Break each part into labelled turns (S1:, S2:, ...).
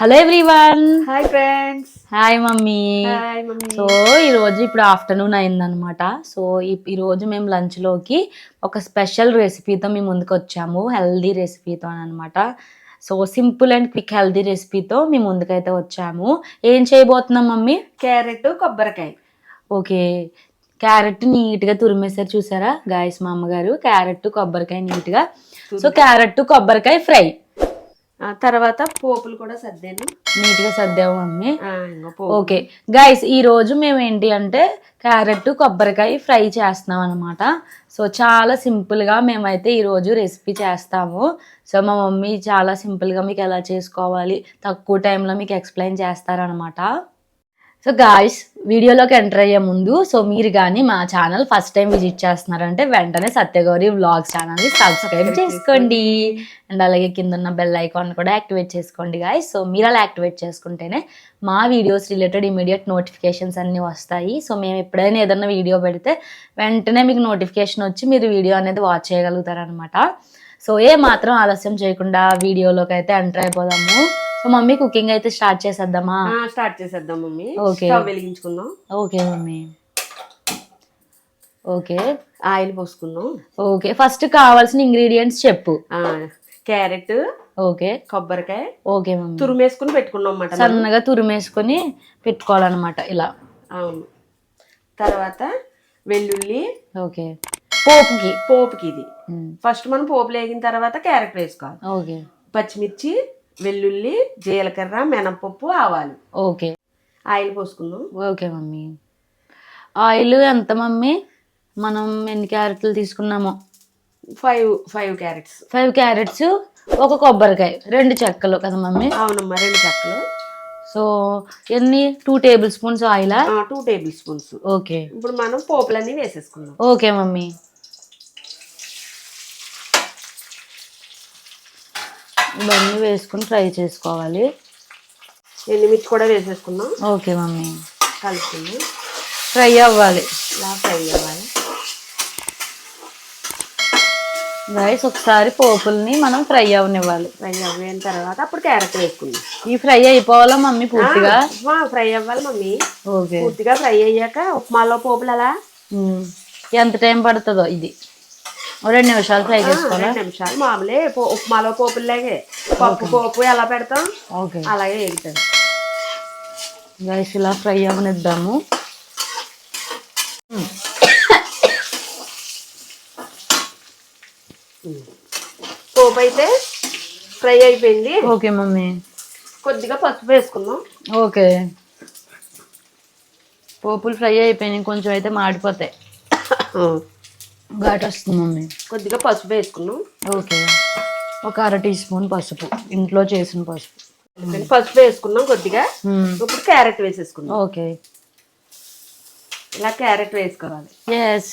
S1: Hello everyone.
S2: Hi friends.
S1: Hi mummy.
S2: Hi mummy.
S1: So ఈరోజు ఇప్పుడు afternoon అయిందనమాట. So ఈరోజు మేము లంచ్లోకి ఒక స్పెషల్ రెసిపీతో మేము ముందుకు వచ్చాము, హెల్దీ రెసిపీతో అనమాట. So simple and quick healthy రెసిపీతో మేము ముందుకైతే వచ్చాము. ఏం చేయబోతున్నాం మమ్మీ?
S2: క్యారెట్ కొబ్బరికాయ.
S1: ఓకే, క్యారెట్ నీట్గా తురిమేసారు చూసారా గాయస్, మా అమ్మగారు క్యారెట్ కొబ్బరికాయ నీట్గా. సో క్యారెట్ కొబ్బరికాయ ఫ్రై.
S2: తర్వాత పోపులు కూడా సర్దాను,
S1: నీట్గా సర్దాము మమ్మీ.
S2: పోపు.
S1: ఓకే గైస్, ఈ రోజు మేము ఏంటి అంటే క్యారెట్ కొబ్బరికాయ ఫ్రై చేస్తున్నాం అనమాట. సో చాలా సింపుల్గా మేమైతే ఈరోజు రెసిపీ చేస్తాము. సో మా మమ్మీ చాలా సింపుల్గా మీకు ఎలా చేసుకోవాలి తక్కువ టైంలో మీకు ఎక్స్ప్లెయిన్ చేస్తారనమాట. సో గాయ్స్, వీడియోలోకి ఎంటర్ అయ్యే ముందు సో మీరు కానీ మా ఛానల్ ఫస్ట్ టైం విజిట్ చేస్తున్నారంటే వెంటనే సత్యగౌరి వ్లాగ్స్ ఛానల్ని సబ్స్క్రైబ్ చేసుకోండి. అండ్ అలాగే కింద ఉన్న బెల్ ఐకాన్ కూడా యాక్టివేట్ చేసుకోండి గాయ్స్. సో మీరు అలా యాక్టివేట్ చేసుకుంటేనే మా వీడియోస్ రిలేటెడ్ ఇమీడియట్ నోటిఫికేషన్స్ అన్నీ వస్తాయి. సో మేము ఎప్పుడైనా ఏదైనా వీడియో పెడితే వెంటనే మీకు నోటిఫికేషన్ వచ్చి మీరు వీడియో అనేది వాచ్ చేయగలుగుతారనమాట. సో ఏ మాత్రం ఆలస్యం చేయకుండా వీడియోలోకి అయితే ఎంటర్ అయిపోదాము. సో మమ్మీ కుకింగ్ అయితే స్టార్ట్ చేసేద్దామా?
S2: స్టార్ట్ చేసేద్దాం మమ్మీ.
S1: ఓకే,
S2: స్టవ్ వెలిగించుకుందాం.
S1: Okay mummy. ఓకే,
S2: ఆయిల్ పోసుకుందాం.
S1: ఓకే, ఫస్ట్ కావాల్సిన ఇంగ్రీడియంట్స్ చెప్పు.
S2: క్యారెట్,
S1: ఓకే,
S2: కొబ్బరికాయ,
S1: ఓకే మమ్మీ.
S2: తురిమేసుకుని పెట్టుకున్నాం అన్నమాట.
S1: సన్నగా తురిమేసుకొని పెట్టుకోవాలన్నమాట ఇలా.
S2: అవును. తర్వాత వెల్లుల్లి.
S1: ఓకే, పోపుకి
S2: ఇది ఫస్ట్ మనం పోపు లేగిన తర్వాత క్యారెట్ వేసుకోవాలి.
S1: ఓకే,
S2: పచ్చిమిర్చి, వెల్లుల్లి, జీలకర్ర, మినపప్పు, ఆవాలు.
S1: ఓకే,
S2: ఆయిల్ పోసుకుందాం.
S1: Okay mummy. ఆయిల్ ఎంత మమ్మీ? మనం ఎన్ని క్యారెట్లు తీసుకున్నామో?
S2: 5 క్యారెట్స్.
S1: 5 క్యారెట్స్, ఒక కొబ్బరికాయ, 2 చెక్కలు కదా మమ్మీ?
S2: అవునమ్మా, 2 చెక్కలు.
S1: సో ఎన్ని? 2 టేబుల్ స్పూన్స్ ఆయిలా?
S2: 2 టేబుల్ స్పూన్స్.
S1: ఓకే,
S2: ఇప్పుడు మనం పోపులన్నీ వేసేసుకుందాం.
S1: Okay mummy. ఇవన్నీ వేసుకుని ఫ్రై చేసుకోవాలి.
S2: ఎండుమిర్చి కూడా వేసేసుకుందాం.
S1: Okay mummy.
S2: కలుపుకుందాం.
S1: ఫ్రై అవ్వాలి,
S2: ఇలా ఫ్రై అవ్వాలి.
S1: రైస్ ఒకసారి పోపుల్ని మనం ఫ్రై అవనివ్వాలి.
S2: ఫ్రై అయిన తర్వాత అప్పుడు క్యారెట్ వేసుకుందాం.
S1: ఈ ఫ్రై అయిపోవాలా మమ్మీ పూర్తిగా?
S2: ఫ్రై అవ్వాలి మమ్మీ.
S1: ఓకే,
S2: పూర్తిగా ఫ్రై అయ్యాక ఉప్మాలో పోపులు అలా
S1: ఎంత టైం పడుతుందో ఇది? 2 నిమిషాలు ఫ్రై చేసుకోవాలి.
S2: 2 నిమిషాలు మామూలే ఉప్మాలో పోపులాగే. పప్పు పోపు ఎలా పెడతాం
S1: ఓకే,
S2: అలాగే వేగుతుంది.
S1: రైస్ ఇలా ఫ్రై అవనిద్దాము.
S2: పోపు అయితే ఫ్రై అయిపోయింది.
S1: Okay mummy.
S2: కొద్దిగా పసుపు వేసుకుందాం.
S1: ఓకే, పోపులు ఫ్రై అయిపోయినాయి, కొంచెం అయితే మాడిపోతాయి, ఘాట్ వస్తుంది మమ్మీ.
S2: కొద్దిగా పసుపు వేసుకున్నాం.
S1: ఓకే, ఒక 1/2 టీ స్పూన్ పసుపు, ఇంట్లో చేసిన పసుపు.
S2: పసుపు వేసుకున్నాం కొద్దిగా. ఇప్పుడు క్యారెట్ వేసేసుకున్నాం.
S1: ఓకే,
S2: ఇలా క్యారెట్ వేసుకోవాలి.
S1: ఎస్,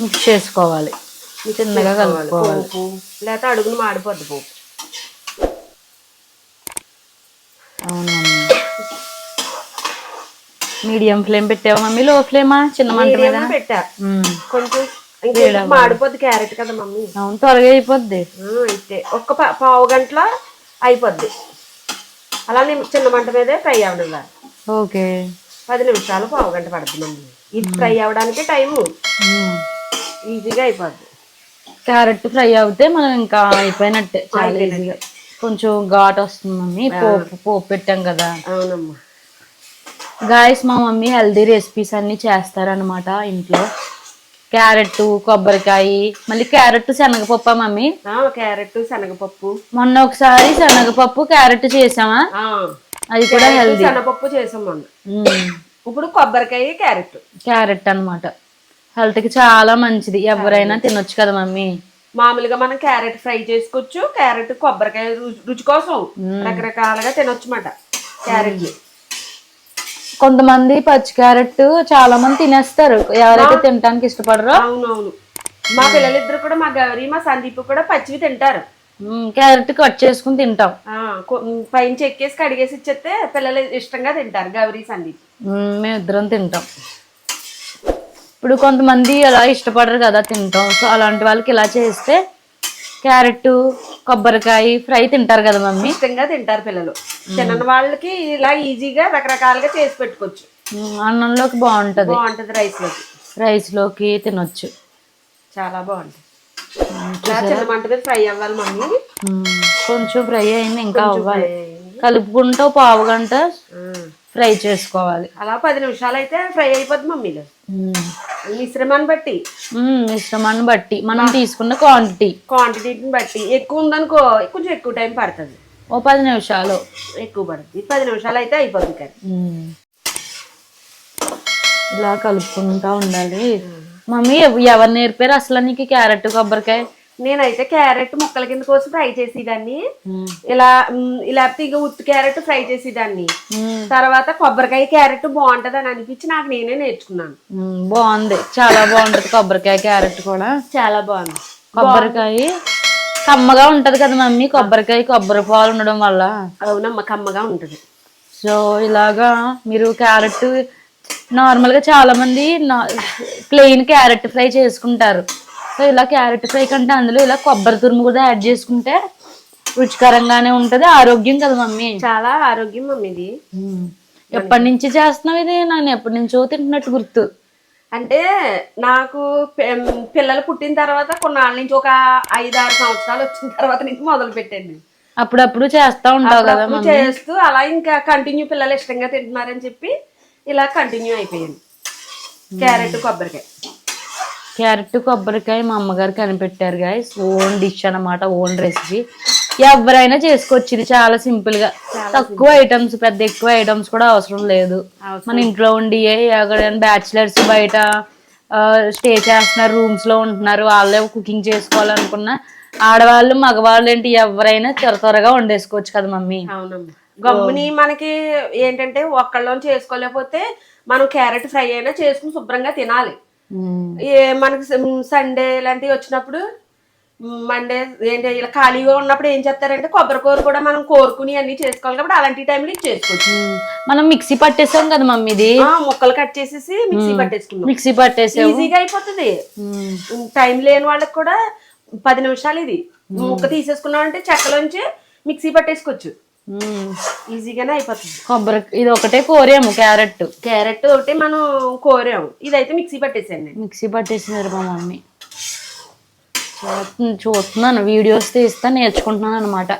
S1: మిక్స్ చేసుకోవాలి, చిన్నగా కలుపుకోవాలి.
S2: పోపు లేకపోతే అడుగును మాడిపోద్ది పోపు.
S1: అవునమ్మా. మీడియం ఫ్లేమ్ పెట్టావా మమ్మీ? లో ఫ్లేమా? చిన్న మంట మీద
S2: పెట్టా. కొంచెం ఇంకా మాడిపోద్ది క్యారెట్ కదా మమ్మీ.
S1: అవును, త్వరగా అయిపోద్ది.
S2: అయితే ఒక్క పావు గంటలో అయిపోద్ది. అలా చిన్న మంట మీదే ఫ్రై అవ్వడం.
S1: ఓకే,
S2: 10 నిమిషాలు పావు గంట పడుతుంది మమ్మీ. ఇది ఫ్రై అవ్వడానికి టైము ఈజీగా అయిపోద్ది.
S1: క్యారెట్ ఫ్రై అవుతే మనం ఇంకా అయిపోయినట్టే, చాలా ఈజీగా. కొంచెం ఘాట్ వస్తుంది మమ్మీ, పోపు పెట్టాం కదా.
S2: అవునమ్మా.
S1: గాయస్, మా మమ్మీ హెల్దీ రెసిపీస్ అన్ని చేస్తారనమాట ఇంట్లో. క్యారెట్, కొబ్బరికాయ, మళ్ళీ క్యారెట్ శనగపప్పు మమ్మీ.
S2: క్యారెట్ శనగపప్పు.
S1: మొన్న ఒకసారి శనగపప్పు క్యారెట్ చేసామా, అది కూడా హెల్దీ.
S2: శనగపప్పు చేసాం మొన్న. ఇప్పుడు కొబ్బరికాయ క్యారెట్
S1: అనమాట. హెల్త్ కి చాలా మంచిది, ఎవరైనా తినొచ్చు కదా మమ్మీ.
S2: మామూలుగా మనం క్యారెట్ ఫ్రై చేసుకోవచ్చు, క్యారెట్ కొబ్బరికాయ రుచి కోసం రకరకాలుగా తినొచ్చు అన్నమాట. క్యారెట్
S1: కొంతమంది పచ్చి క్యారెట్ చాలా మంది తినేస్తారు, ఎవరైతే తినడానికి ఇష్టపడరో.
S2: అవునవును, మా పిల్లలిద్దరు కూడా, మా గౌరీ మా సందీప్ కూడా పచ్చివి తింటారు.
S1: క్యారెట్ కట్ చేసుకుని తింటాం.
S2: పైన చెక్కేసి కడిగేసి ఇచ్చేస్తే పిల్లలు ఇష్టంగా తింటారు, గౌరీ సందీప్.
S1: మేమిద్దరం తింటాం. ఇప్పుడు కొంతమంది అలా ఇష్టపడరు కదా తింటాం, సో అలాంటి వాళ్ళకి ఇలా చేస్తే క్యారెట్ కొబ్బరికాయ ఫ్రై తింటారు కదా మమ్మీ.
S2: ఇష్టంగా తింటారు పిల్లలు. తినని వాళ్ళకి ఇలా ఈజీగా రకరకాలుగా చేసి పెట్టుకోవచ్చు.
S1: అన్నంలోకి బాగుంటది, రైస్ లోకి తినొచ్చు.
S2: చాలా బాగుంటుంది. చిన్న మంట మీద ఫ్రై అవ్వాలి మమ్మీ.
S1: కొంచెం ఫ్రై అయింది, ఇంకా అవ్వాలి. కలుపుకుంటూ పావు గంట ఫ్రై చేసుకోవాలి.
S2: అలా 10 నిమిషాలు అయితే ఫ్రై అయిపోద్ది మమ్మీలో.
S1: మిశ్రమాన్ని బట్టి మనం తీసుకున్న క్వాంటిటీని
S2: బట్టి ఎక్కువ ఉందనుకో కొంచెం ఎక్కువ టైం పడుతుంది.
S1: ఓ 10 నిమిషాలు
S2: ఎక్కువ పడుతుంది. 10 నిమిషాలు అయితే అయిపోద్ది. కానీ
S1: ఇలా కలుపుకుంటా ఉండాలి. మమ్మీ ఎవరు నేర్పారు అసలు నీకు క్యారెట్ కొబ్బరికాయ?
S2: నేనైతే క్యారెట్ ముక్కల కింద కోసి ఫ్రై చేసేదాన్ని. ఇలా ఇక ఉత్తి క్యారెట్ ఫ్రై చేసేదాన్ని. తర్వాత కొబ్బరికాయ క్యారెట్ బాగుంటది అని అనిపించి నాకు నేనే నేర్చుకున్నాను.
S1: బాగుంది, చాలా బాగుంటది కొబ్బరికాయ క్యారెట్ కూడా
S2: చాలా బాగుంది.
S1: కొబ్బరికాయ కమ్మగా ఉంటది కదా మమ్మీ, కొబ్బరికాయ కొబ్బరి పాలు ఉండడం వల్ల.
S2: అవునమ్మ, కమ్మగా ఉంటది.
S1: సో ఇలాగా మీరు క్యారెట్ నార్మల్ గా చాలా మంది ప్లెయిన్ క్యారెట్ ఫ్రై చేసుకుంటారు. సో ఇలా క్యారెట్ ఫ్రై కంటే అందులో ఇలా కొబ్బరి తురుము కూడా యాడ్ చేసుకుంటే రుచికరంగానే ఉంటది, ఆరోగ్యం కదా మమ్మీ.
S2: చాలా ఆరోగ్యం మమ్మీ ఇది.
S1: ఎప్పటి నుంచి చేస్తున్నావు ఇది? నేను ఎప్పటి నుంచో తింటున్నట్టు గుర్తు.
S2: అంటే నాకు పిల్లలు పుట్టిన తర్వాత కొన్నాళ్ళ నుంచి ఒక 5-6 సంవత్సరాలు వచ్చిన తర్వాత నుంచి మొదలు పెట్టండి.
S1: అప్పుడప్పుడు చేస్తా ఉంటావు కదా
S2: చేస్తూ అలా ఇంకా కంటిన్యూ పిల్లలు ఇష్టంగా తింటున్నారని చెప్పి ఇలా కంటిన్యూ అయిపోయింది.
S1: క్యారెట్ కొబ్బరికాయ మా అమ్మగారు కనిపెట్టారు గాయస్. ఓన్ డిష్ అన్నమాట, ఓన్ రెసిపీ. ఎవరైనా చేసుకోవచ్చు. ఇది చాలా సింపుల్ గా, తక్కువ ఐటమ్స్, పెద్ద ఎక్కువ ఐటమ్స్ కూడా అవసరం లేదు. మన ఇంట్లో ఉండి బ్యాచిలర్స్ బయట స్టే చేస్తున్నారు, రూమ్స్ లో ఉంటున్నారు, వాళ్ళే కుకింగ్ చేసుకోవాలనుకున్న ఆడవాళ్ళు మగవాళ్ళు ఏంటి ఎవరైనా త్వరగా వండేసుకోవచ్చు కదా మమ్మీ.
S2: అవునమ్మా. గమ్ముని మనకి ఏంటంటే ఒక్కళ్ళలో చేసుకోలేకపోతే మనం క్యారెట్ ఫ్రై అయినా చేసుకుని శుభ్రంగా తినాలి. మనకి సండే లాంటివి వచ్చినప్పుడు, మండే ఏంటి ఇలా ఖాళీగా ఉన్నప్పుడు ఏం చేస్తారంటే కొబ్బరికూర కూడా మనం కోరుకుని అన్ని చేసుకోవాలి కాబట్టి అలాంటి టైంలో చేసుకోవచ్చు.
S1: మనం మిక్సీ పట్టేసాం కదా మమ్మీ, ఇది
S2: ముక్కలు కట్ చేసేసి మిక్సీ పట్టేసి ఈజీగా అయిపోతుంది. టైం లేని వాళ్ళకి కూడా 10 నిమిషాలు ఇది ముక్క తీసేసుకున్నాం అంటే చెక్కలోంచి మిక్సీ పట్టేసుకోవచ్చు, ఈజీగానే అయిపోతుంది.
S1: కొబ్బరి ఇది ఒకటే కోరాము,
S2: క్యారెట్ ఒకటి మనం కోరాము. ఇదైతే మిక్సీ పట్టేసినారు
S1: మా మమ్మీ. చూస్తున్నాను, వీడియోస్ తీస్తా నేర్చుకుంటున్నాను అనమాట.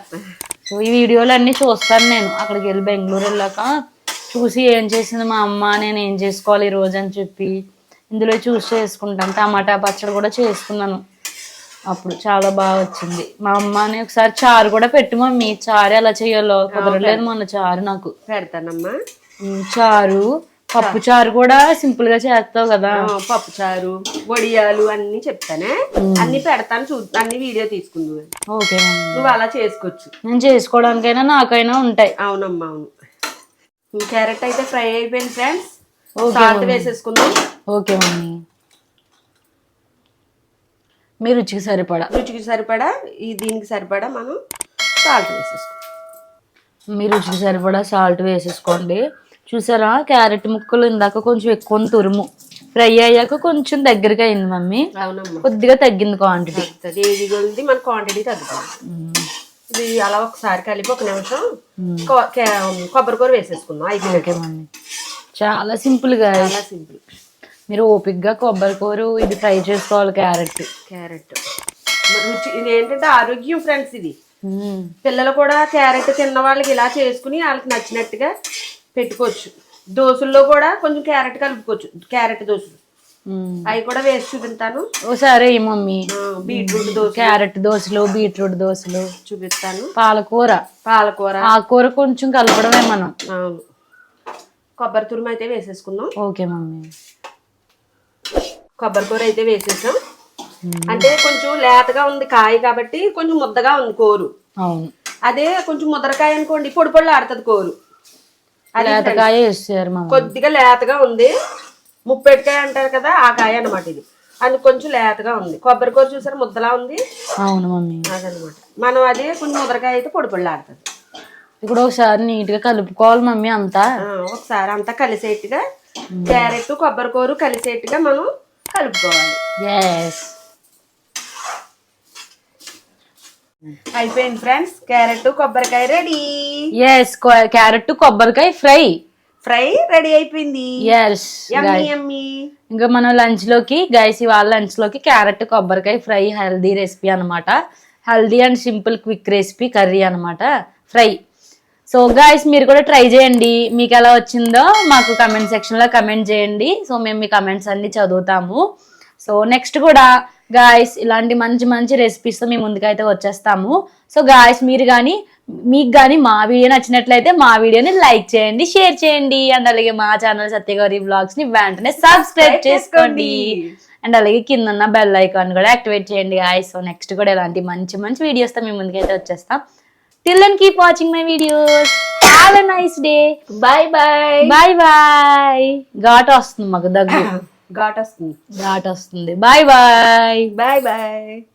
S1: సో ఈ వీడియోలు అన్నీ చూస్తాను నేను. అక్కడికి వెళ్ళి బెంగళూరు వెళ్ళాక చూసి ఏం చేసింది మా అమ్మ, నేను ఏం చేసుకోవాలి ఈ రోజు అని చెప్పి ఇందులో చూసి చేసుకుంటాను. టమాటా పచ్చడి కూడా చేసుకున్నాను, అప్పుడు చాలా బాగా వచ్చింది. మా అమ్మని ఒకసారి చారు కూడా పెట్టు మమ్మీ. చారు ఎలా చేయాలో కుదరలేదు మొన్న. చారు నాకు
S2: పెడతానమ్మా.
S1: చారు, పప్పు చారు కూడా సింపుల్ గా చేస్తావు కదా.
S2: పప్పు చారు, వడియాలు అన్ని చెప్తానే, అన్ని పెడతాను. అన్ని వీడియో తీసుకుందు.
S1: ఓకే,
S2: నువ్వు అలా చేసుకోవచ్చు.
S1: నేను చేసుకోవడానికైనా నాకైనా ఉంటాయి.
S2: అవునమ్మా, అవును. క్యారెట్ అయితే ఫ్రై అయిపోయింది ఫ్రెండ్స్. సాల్ట్ వేసేసుకుందాం.
S1: Okay mummy. మీ రుచికి సరిపడా
S2: దీనికి సరిపడా మనం సాల్ట్ వేసేసుకోండి.
S1: మీ రుచికి సరిపడా సాల్ట్ వేసేసుకోండి. చూసారా, క్యారెట్ ముక్కలు ఇందాక కొంచెం ఎక్కువ తురుము ఫ్రై అయ్యాక కొంచెం దగ్గరగా అయింది మమ్మీ.
S2: అవునమ్మా,
S1: కొద్దిగా తగ్గింది క్వాంటిటీ.
S2: ఏది మన క్వాంటిటీ తగ్గుతుంది. ఇది అలా ఒకసారి కలిపి 1 నిమిషం కొబ్బరికూర వేసేసుకుందాం.
S1: ఓకే మమ్మీ, చాలా సింపుల్ గా. మీరు ఓపిక్గా కొబ్బరికూర ఇది ఫ్రై చేసుకోవాలి. క్యారెట్
S2: రుచి ఇది ఏంటంటే ఆరోగ్యం ఫ్రెండ్స్. ఇది పిల్లలు కూడా క్యారెట్ తిన్న వాళ్ళకి ఇలా చేసుకుని వాళ్ళకి నచ్చినట్టుగా పెట్టుకోవచ్చు. దోశల్లో కూడా కొంచెం క్యారెట్ కలుపుకోవచ్చు. క్యారెట్ దోశలు అవి కూడా వేసి చూపిస్తాను
S1: ఓసారి మమ్మీ.
S2: బీట్రూట్ దోశ,
S1: క్యారెట్ దోశలు, బీట్రూట్ దోశలు
S2: చూపిస్తాను.
S1: పాలకూర ఆకుకూర కొంచెం కలపడమే మనం.
S2: కొబ్బరి తురుము అయితే వేసేసుకుందాం.
S1: Okay mummy.
S2: కొబ్బరికూర అయితే వేసేసాం. అంటే కొంచెం లేతగా ఉంది కాయ కాబట్టి కొంచెం ముద్దగా ఉంది కోరు.
S1: అవును,
S2: అదే కొంచెం ముద్దరకాయ అనుకోండి పొడి ఆడుతుంది కోరు.
S1: లేతకాయ వేసారు,
S2: కొద్దిగా లేతగా ఉంది. ముప్పెటికాయ అంటారు కదా, ఆ కాయ అనమాట ఇది. అది కొంచెం లేతగా ఉంది. కొబ్బరికూర చూసారు ముద్దలా ఉంది.
S1: అవును మమ్మీ,
S2: అదనమాట. మనం అదే కొంచెం ముద్దరకాయ అయితే పొడి ఆడుతుంది.
S1: ఇప్పుడు ఒకసారి నీట్ గా కలుపుకోవాలి మమ్మీ. అంతా
S2: ఒకసారి అంతా కలిసేట్టుగా క్యారెట్ కొబ్బరికూర కలిసేట్టుగా మనం కలుపుకోవాలి. అయిపోయింది ఫ్రెండ్స్, క్యారెట్ కొబ్బరికాయ రెడీ.
S1: ఎస్, క్యారెట్ కొబ్బరికాయ
S2: ఫ్రై రెడీ అయిపోయింది.
S1: ఎస్,
S2: యమ్మీ యమ్మీ.
S1: ఇంకా మనం లంచ్ లోకి గైస్ ఇవాళ లంచ్ లోకి క్యారెట్ కొబ్బరికాయ ఫ్రై హెల్దీ రెసిపీ అనమాట. Healthy and simple quick recipe curry అనమాట, ఫ్రై. సో గైస్ మీరు కూడా ట్రై చేయండి, మీకు ఎలా వచ్చిందో మాకు కమెంట్ సెక్షన్ లో కమెంట్ చేయండి. సో మేము మీ కమెంట్స్ అన్ని చదువుతాము. సో నెక్స్ట్ కూడా గాయస్ ఇలాంటి మంచి మంచి రెసిపీస్తో మీ ముందుకైతే వచ్చేస్తాము. సో గాయస్ మీకు కానీ మా వీడియో నచ్చినట్లయితే మా వీడియోని లైక్ చేయండి, షేర్ చేయండి. అండ్ అలాగే మా ఛానల్ సత్యగౌరి వ్లాగ్స్ ని వెంటనే సబ్స్క్రైబ్ చేసుకోండి. అండ్ అలాగే కింద ఉన్న బెల్ ఐకాన్ కూడా యాక్టివేట్ చేయండి గాయస్. సో నెక్స్ట్ కూడా ఇలాంటి మంచి మంచి వీడియోస్తో మీ ముందుకైతే వచ్చేస్తాం. Till then, keep watching my videos. Have a nice day.
S2: Bye bye.
S1: Bye bye. Ghat వస్తుంది మాకు దగ్గు.
S2: ఘాట్ వస్తుంది.
S1: Bye bye.
S2: Bye bye.